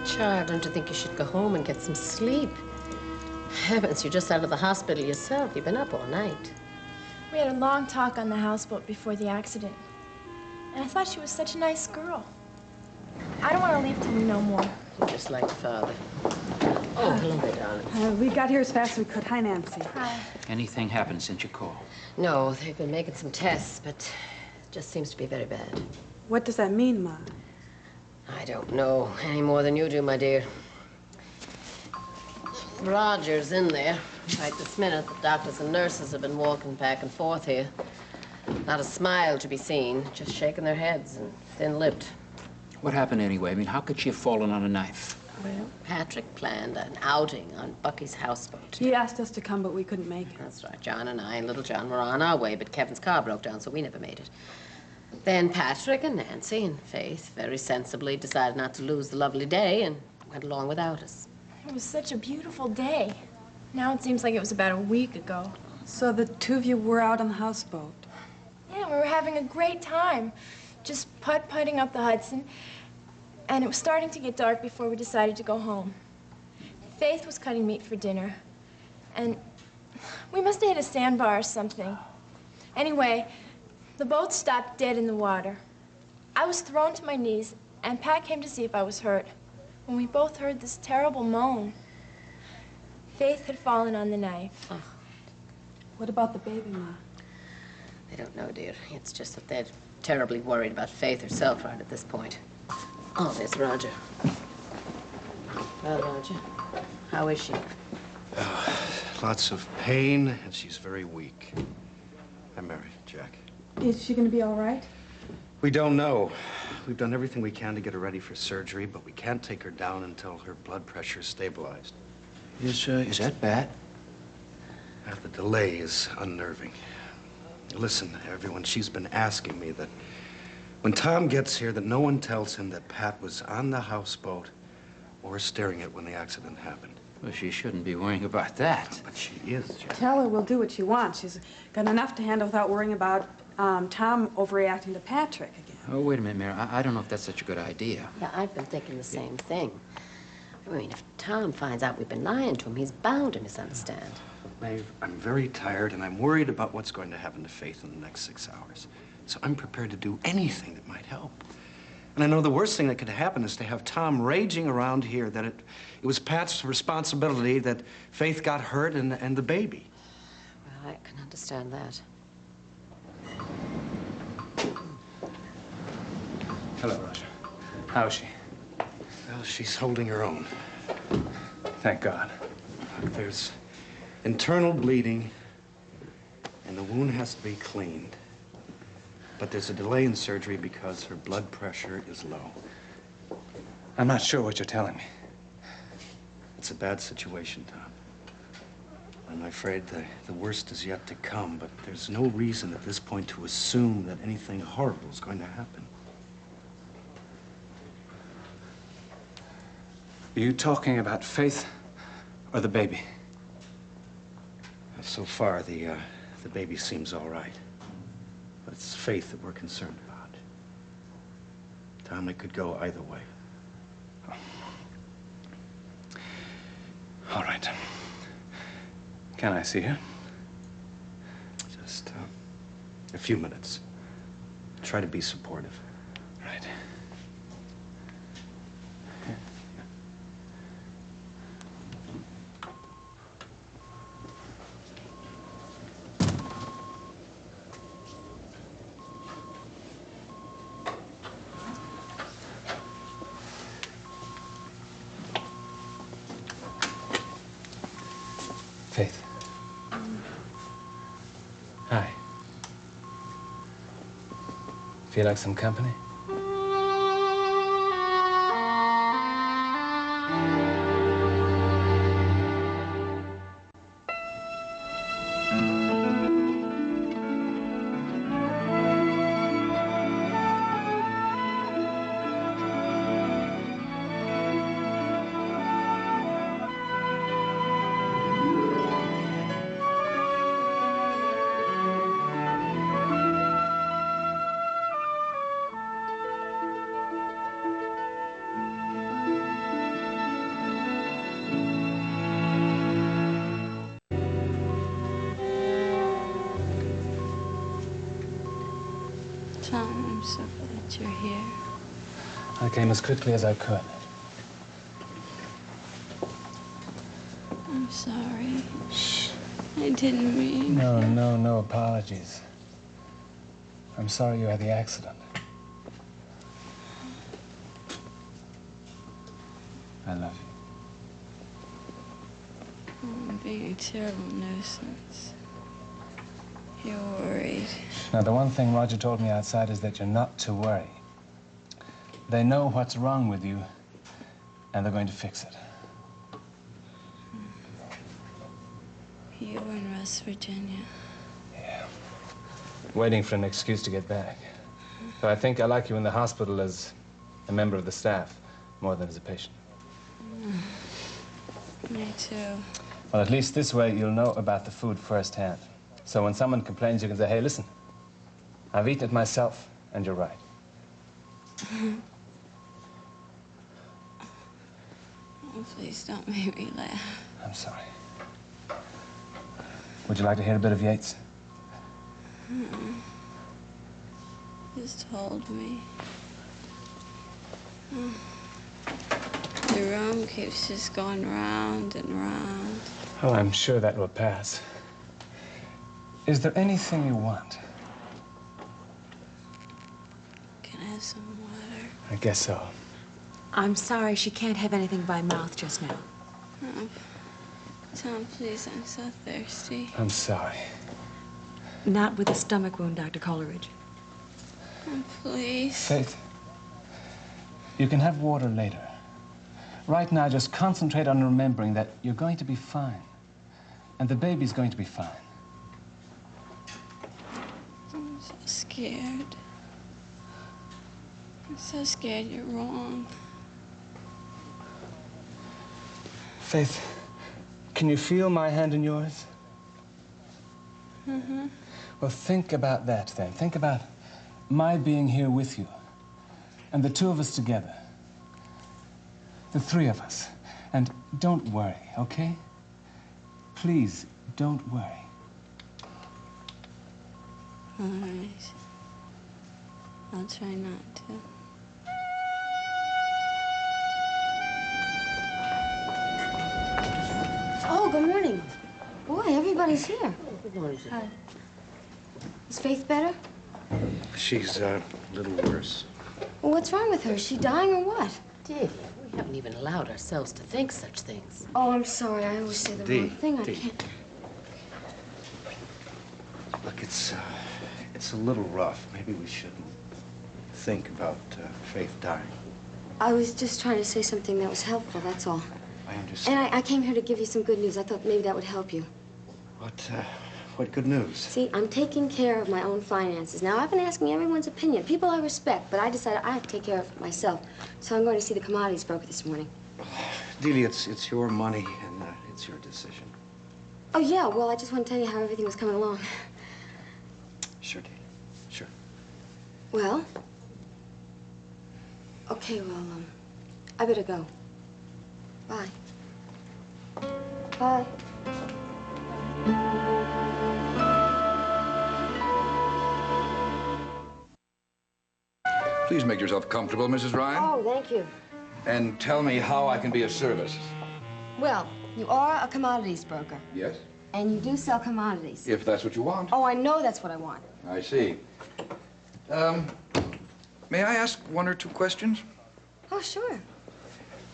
Child, don't you think you should go home and get some sleep? Heavens, you're just out of the hospital yourself. You've been up all night. We had a long talk on the houseboat before the accident. And I thought she was such a nice girl. I don't want to leave till we know more. You're just like Father. Oh, hello there, darling. We got here as fast as we could. Hi, Nancy. Hi. Anything happened since you called? No, they've been making some tests, but it just seems to be very bad. What does that mean, Ma? I don't know any more than you do, my dear. Roger's in there. Right this minute, the doctors and nurses have been walking back and forth here. Not a smile to be seen, just shaking their heads and thin-lipped. What happened anyway? I mean, how could she have fallen on a knife? Well, Patrick planned an outing on Bucky's houseboat. He asked us to come, but we couldn't make it. That's right. John and I and little John were on our way, but Kevin's car broke down, so we never made it. Then Patrick and Nancy and Faith very sensibly decided not to lose the lovely day and went along without us. It was such a beautiful day. Now it seems like it was about a week ago. So the two of you were out on the houseboat? Yeah, we were having a great time. Just putt-putting up the Hudson. And it was starting to get dark before we decided to go home. Faith was cutting meat for dinner. And we must have hit a sandbar or something. Anyway, the boat stopped dead in the water. I was thrown to my knees, and Pat came to see if I was hurt. When we both heard this terrible moan. Faith had fallen on the knife. Oh. What about the baby, Ma? They don't know, dear. It's just that they're terribly worried about Faith herself right at this point. Oh, there's Roger. Well, Roger, how is she? Lots of pain, and she's very weak. I'm married, Jack. Is she going to be all right? We don't know. We've done everything we can to get her ready for surgery, but we can't take her down until her blood pressure is stabilized. Is that bad? The delay is unnerving. Listen, everyone, she's been asking me that when Tom gets here, that no one tells him that Pat was on the houseboat or staring at when the accident happened. Well, she shouldn't be worrying about that. But she is, Jack. Tell her we'll do what she wants. She's got enough to handle without worrying about Tom overreacting to Patrick again. Oh, wait a minute, Mary. I don't know if that's such a good idea. Yeah, I've been thinking the same thing. I mean, if Tom finds out we've been lying to him, he's bound to misunderstand. Maeve, I'm very tired, and I'm worried about what's going to happen to Faith in the next 6 hours. So I'm prepared to do anything that might help. And I know the worst thing that could happen is to have Tom raging around here that it was Pat's responsibility that Faith got hurt and the baby. Well, I can understand that. Hello, Roger. How is she? Well, she's holding her own. Thank God. There's internal bleeding, and the wound has to be cleaned. But there's a delay in surgery because her blood pressure is low. I'm not sure what you're telling me. It's a bad situation, Tom. I'm afraid the worst is yet to come, but there's no reason at this point to assume that anything horrible is going to happen. Are you talking about Faith or the baby? So far, the baby seems all right. But it's Faith that we're concerned about. Tom, it could go either way. All right. Can I see her? Just a few minutes. Try to be supportive. Right. Faith. Hi. Feel like some company? Tom, I'm so glad you're here. I came as quickly as I could. I'm sorry. Shh. I didn't mean... No apologies. I'm sorry you had the accident. I love you. I'm being a terrible nuisance. You're worried. Now, the one thing Roger told me outside is that you're not to worry. They know what's wrong with you, and they're going to fix it. You were in West Virginia. Yeah. Waiting for an excuse to get back. So I think I like you in the hospital as a member of the staff, more than as a patient. Me too. Well, at least this way you'll know about the food firsthand. So when someone complains, you can say, hey, listen, I've eaten it myself, and you're right. Oh, please don't make me laugh. I'm sorry. Would you like to hear a bit of Yeats? Just hold me. The room keeps just going round and round. Oh, I'm sure that will pass. Is there anything you want? Can I have some water? I guess so. I'm sorry, she can't have anything by mouth just now. Oh, Tom, please, I'm so thirsty. I'm sorry. Not with a stomach wound, Dr. Coleridge. Oh, please. Faith, you can have water later. Right now, just concentrate on remembering that you're going to be fine. And the baby's going to be fine. I'm so scared. I'm so scared you're wrong. Faith, can you feel my hand in yours? Mm-hmm. Well, think about that then. Think about my being here with you. And the two of us together. The three of us. And don't worry, okay? Please, don't worry. All right. I'll try not to. Oh, good morning. Boy, everybody's here. Good morning, sir. Hi. Is Faith better? She's a little worse. Well, what's wrong with her? Is she dying or what? Dee, we haven't even allowed ourselves to think such things. Oh, I'm sorry. I always say the Dee, wrong thing. I Dee. can't. Look, it's a little rough. Maybe we shouldn't think about Faith dying. I was just trying to say something that was helpful, that's all. I understand. And I came here to give you some good news. I thought maybe that would help you. What good news? See, I'm taking care of my own finances. Now, I've been asking everyone's opinion, people I respect, but I decided I have to take care of it myself. So I'm going to see the commodities broker this morning. Delia, it's your money, and it's your decision. Oh, yeah, well, I just want to tell you how everything was coming along. Sure, Delia. Sure. Well, okay, well, I better go. Bye. Bye. Please make yourself comfortable, Mrs. Ryan. Oh, thank you. And tell me how I can be of service. Well, you are a commodities broker, Yes? and you do sell commodities. If that's what you want. Oh, I know that's what I want. I see. May I ask one or two questions? Oh, sure.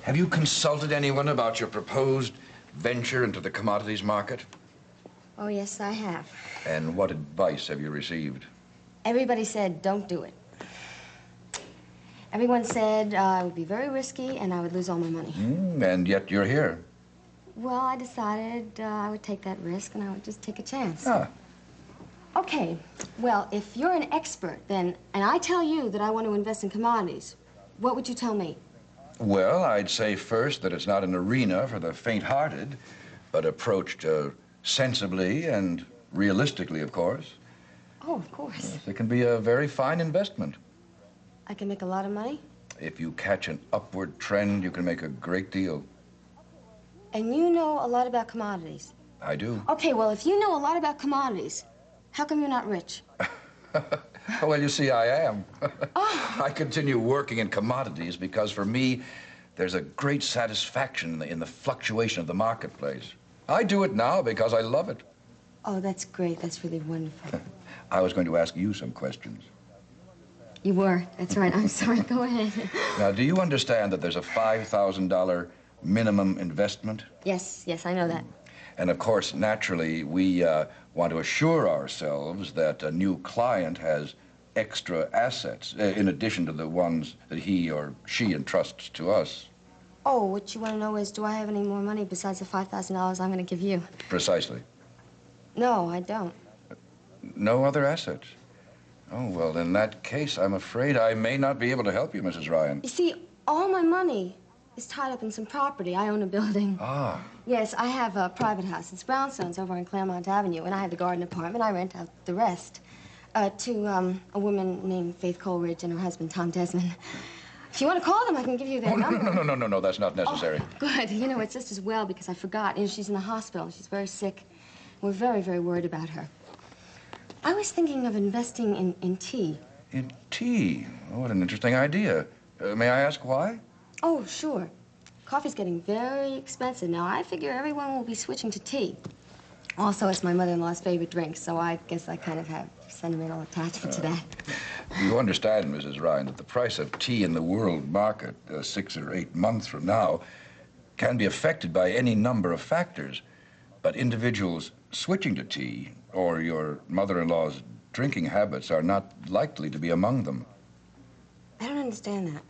Have you consulted anyone about your proposed venture into the commodities market? Oh, yes, I have. And what advice have you received? Everybody said, don't do it. Everyone said it would be very risky and I would lose all my money. And yet you're here. Well, I decided I would take that risk and I would just take a chance. Ah. Okay, well, if you're an expert, then, and I tell you that I want to invest in commodities, what would you tell me? Well, I'd say first that it's not an arena for the faint-hearted, but approached sensibly and realistically, of course. Oh, of course. It can be a very fine investment. I can make a lot of money? If you catch an upward trend, you can make a great deal. And you know a lot about commodities. I do. Okay, well, if you know a lot about commodities, how come you're not rich? Oh, well, you see, I am. I continue working in commodities because, for me, there's a great satisfaction in the fluctuation of the marketplace. I do it now because I love it. Oh, that's great. That's really wonderful. I was going to ask you some questions. You were. That's right. I'm sorry. Go ahead. Now, do you understand that there's a $5,000 minimum investment? Yes, I know that. And, of course, naturally, we want to assure ourselves that a new client has extra assets in addition to the ones that he or she entrusts to us. Oh, what you want to know is, do I have any more money besides the $5,000 I'm going to give you? Precisely. No, I don't. No other assets? Oh, well, in that case, I'm afraid I may not be able to help you, Mrs. Ryan. You see, all my money is tied up in some property. I own a building. Ah. Yes, I have a private house. It's Brownstone's over on Claremont Avenue, and I have the garden apartment. I rent out the rest to a woman named Faith Coleridge and her husband, Tom Desmond. If you want to call them, I can give you their number. No, that's not necessary. Oh, good. You know, it's just as well because I forgot. You know, she's in the hospital. She's very sick. We're very, very worried about her. I was thinking of investing in tea. In tea? Oh, what an interesting idea. May I ask why? Oh, sure. Coffee's getting very expensive now. I figure everyone will be switching to tea. Also, it's my mother-in-law's favorite drink, so I guess I kind of have sentimental attachment to that. You understand, Mrs. Ryan, that the price of tea in the world market 6 or 8 months from now can be affected by any number of factors. But individuals switching to tea or your mother-in-law's drinking habits are not likely to be among them. I don't understand that.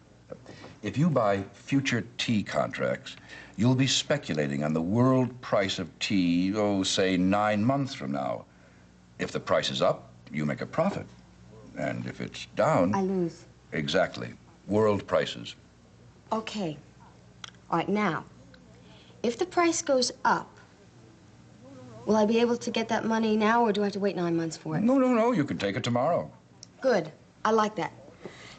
If you buy future tea contracts, you'll be speculating on the world price of tea, say 9 months from now. If the price is up, you make a profit. And if it's down... I lose. Exactly. World prices. Okay. All right, now, if the price goes up, will I be able to get that money now, or do I have to wait 9 months for it? No. You can take it tomorrow. Good. I like that.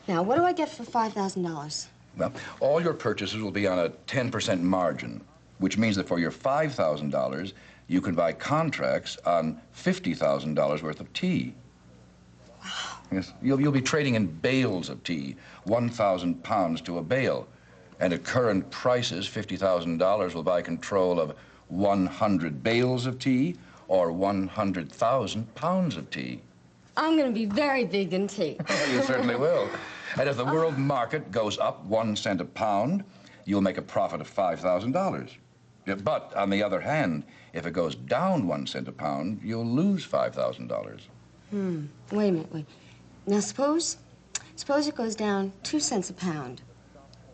Now, what do I get for $5,000? Well, all your purchases will be on a 10% margin, which means that for your $5,000, you can buy contracts on $50,000 worth of tea. Wow. Yes, you'll be trading in bales of tea, 1,000 pounds to a bale. And at current prices, $50,000 will buy control of 100 bales of tea or 100,000 pounds of tea. I'm going to be very big in tea. You certainly will. And if the world market goes up 1 cent a pound, you'll make a profit of $5,000. But on the other hand, if it goes down 1 cent a pound, you'll lose $5,000. Wait a minute, wait. Now, suppose it goes down 2 cents a pound.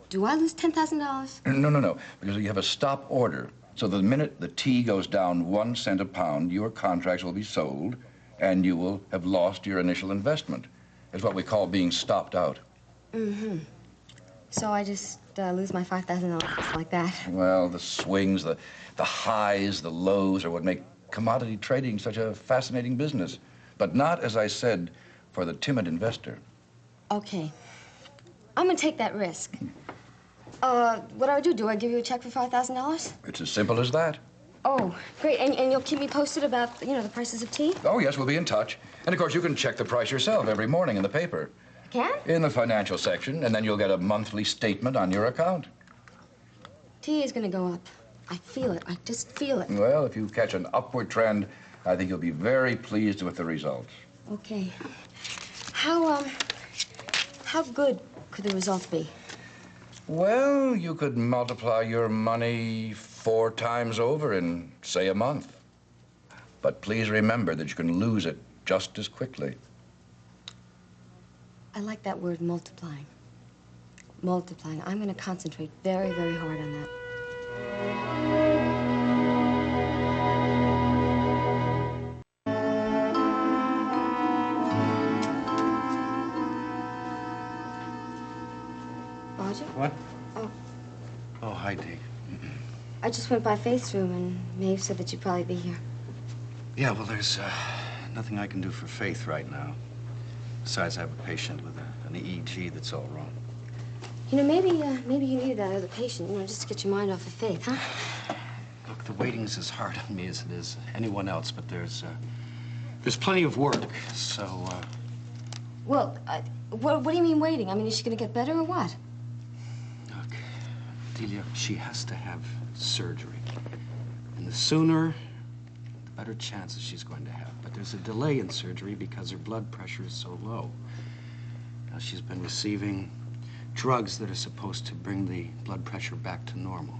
Do I lose $10,000? No, because you have a stop order. So the minute the tea goes down 1 cent a pound, your contracts will be sold, and you will have lost your initial investment. It's what we call being stopped out. Mm-hmm. So I just lose my $5,000 just like that? Well, the swings, the highs, the lows are what make commodity trading such a fascinating business. But not, as I said, for the timid investor. Okay. I'm going to take that risk. What do I do? Do I give you a check for $5,000? It's as simple as that. Oh, great. And you'll keep me posted about, the prices of tea? Oh, yes, we'll be in touch. And, of course, you can check the price yourself every morning in the paper. I can? In the financial section, and then you'll get a monthly statement on your account. Tea is going to go up. I feel it. I just feel it. Well, if you catch an upward trend, I think you'll be very pleased with the results. Okay. How good could the result be? Well, you could multiply your money 4 times over in, say, a month. But please remember that you can lose it just as quickly. I like that word, multiplying. Multiplying. I'm going to concentrate very, very hard on that. Roger? What? Oh. Oh, hi, Dee. I just went by Faith's room, and Maeve said that you'd probably be here. Yeah, well, there's nothing I can do for Faith right now. Besides, I have a patient with an EEG that's all wrong. Maybe you needed that other patient, just to get your mind off of Faith, huh? Look, the waiting's as hard on me as it is anyone else, but there's plenty of work, so, Well, what do you mean waiting? I mean, is she going to get better or what? Look, Delia, she has to have surgery. And the sooner, the better chances she's going to have. But there's a delay in surgery because her blood pressure is so low. Now, she's been receiving drugs that are supposed to bring the blood pressure back to normal.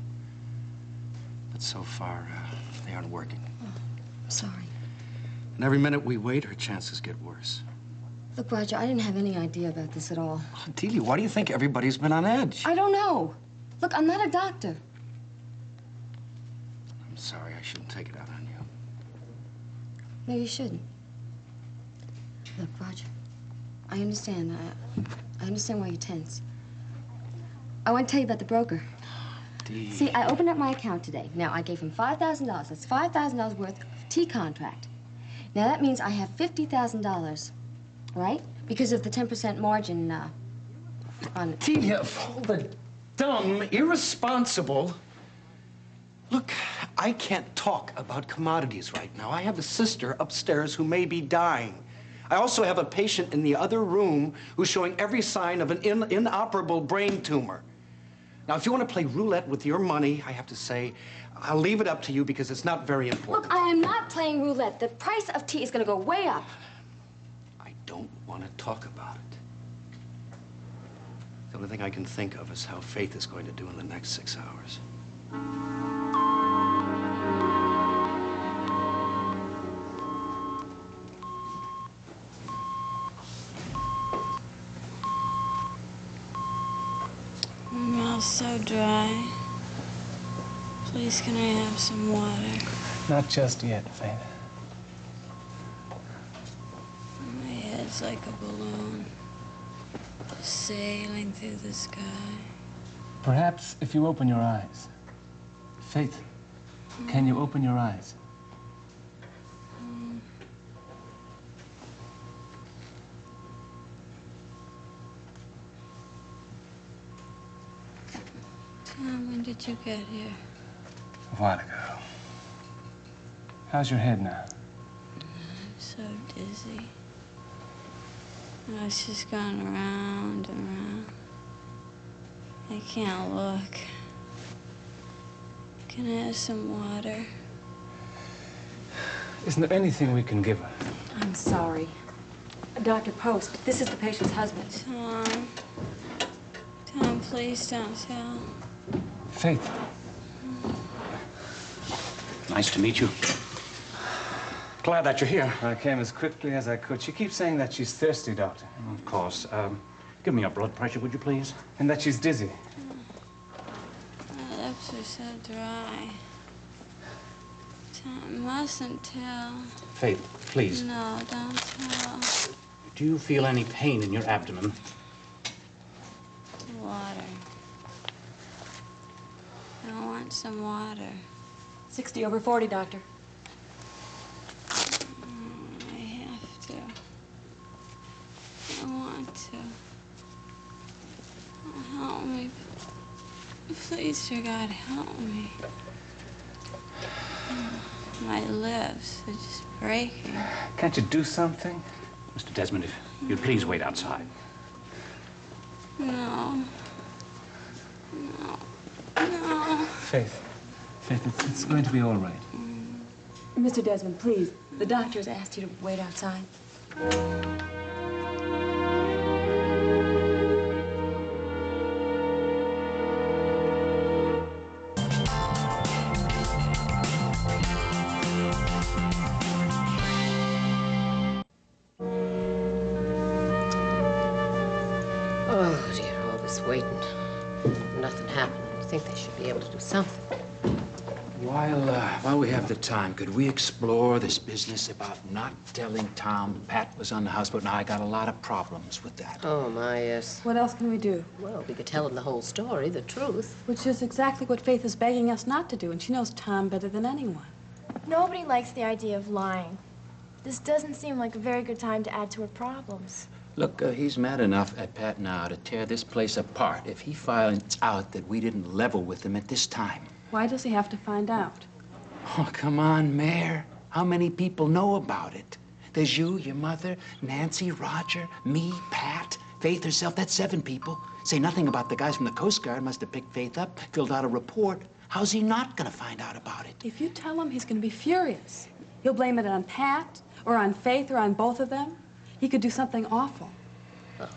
But so far, they aren't working. Oh, I'm sorry. And every minute we wait, her chances get worse. Look, Roger, I didn't have any idea about this at all. Oh, Delia, why do you think everybody's been on edge? I don't know. Look, I'm not a doctor. I'm sorry, I shouldn't take it out on you. No, you shouldn't. Look, Roger, I understand. I understand why you're tense. I want to tell you about the broker. Dee. See, I opened up my account today. Now, I gave him $5,000. That's $5,000 worth of tea contract. Now, that means I have $50,000, right? Because of the 10% margin on... Delia, of all the dumb, irresponsible... Look, I can't talk about commodities right now. I have a sister upstairs who may be dying. I also have a patient in the other room who's showing every sign of an inoperable brain tumor. Now, if you want to play roulette with your money, I have to say, I'll leave it up to you because it's not very important. Look, I am not playing roulette. The price of tea is going to go way up. I don't want to talk about it. The only thing I can think of is how Faith is going to do in the next 6 hours. My mouth's so dry. Please, can I have some water? Not just yet, Faith. My head's like a balloon, sailing through the sky. Perhaps if you open your eyes. Faith, can you open your eyes? Tom, when did you get here? A while ago. How's your head now? I'm so dizzy. It's just going around and around. I can't look. Can I have some water? Isn't there anything we can give her? I'm sorry. Dr. Post, this is the patient's husband. Tom. Tom, please don't tell. Faith. Nice to meet you. Glad that you're here. I came as quickly as I could. She keeps saying that she's thirsty, Doctor. Of course. Give me your blood pressure, would you please? And that she's dizzy. My lips are so dry. Tom, mustn't tell. Faith, please. No, don't tell. Do you feel any pain in your abdomen? Water. I want some water. 60/40, Doctor. I have to. I want to. Oh, help me. Please, dear God, help me. My lips are just breaking. Can't you do something? Mr. Desmond, if you'd please wait outside. No. No. No. Faith. Faith, it's going to be all right. Mr. Desmond, please. The doctor's asked you to wait outside. Oh, dear, all this waiting. Nothing happened. I think they should be able to do something. While we have the time, could we explore this business about not telling Tom Pat was on the houseboat? Now, I got a lot of problems with that. Oh, my, yes. What else can we do? Well, we could tell him the whole story, the truth. Which is exactly what Faith is begging us not to do, and she knows Tom better than anyone. Nobody likes the idea of lying. This doesn't seem like a very good time to add to her problems. Look, he's mad enough at Pat now to tear this place apart if he finds out that we didn't level with him at this time. Why does he have to find out? Oh, come on, Mayor. How many people know about it? There's you, your mother, Nancy, Roger, me, Pat, Faith herself. That's 7 people. Say nothing about the guys from the Coast Guard must have picked Faith up, filled out a report. How's he not gonna find out about it? If you tell him, he's gonna be furious. He'll blame it on Pat, or on Faith, or on both of them. He could do something awful. Oh,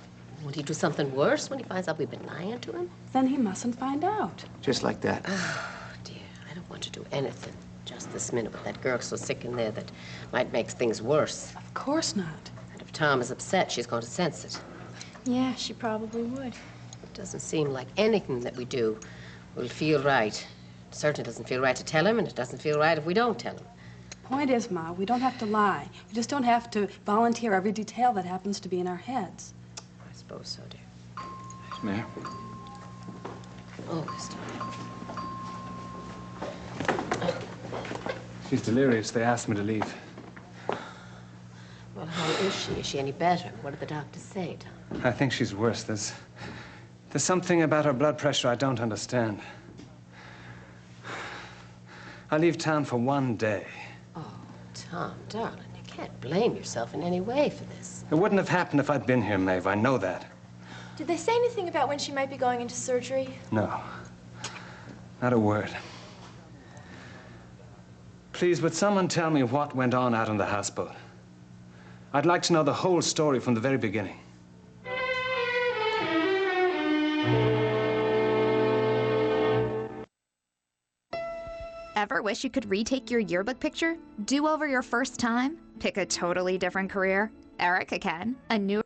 would he do something worse when he finds out we've been lying to him? Then he mustn't find out. Just like that. Oh, dear. I don't want to do anything just this minute with that girl so sick in there that might make things worse. Of course not. And if Tom is upset, she's going to sense it. Yeah, she probably would. It doesn't seem like anything that we do will feel right. It certainly doesn't feel right to tell him, and it doesn't feel right if we don't tell him. Point is, Ma, we don't have to lie. We just don't have to volunteer every detail that happens to be in our heads. I suppose so, dear. Mayor? Oh, Mr. She's delirious. They asked me to leave. Well, how is she? Is she any better? What did the doctors say, Tom? I think she's worse. There's something about her blood pressure I don't understand. I leave town for 1 day. Oh, Tom, darling, you can't blame yourself in any way for this. It wouldn't have happened if I'd been here, Maeve. I know that. Did they say anything about when she might be going into surgery? No. Not a word. Please, would someone tell me what went on out on the houseboat? I'd like to know the whole story from the very beginning. Ever wish you could retake your yearbook picture? Do over your first time? Pick a totally different career? Erica can. A new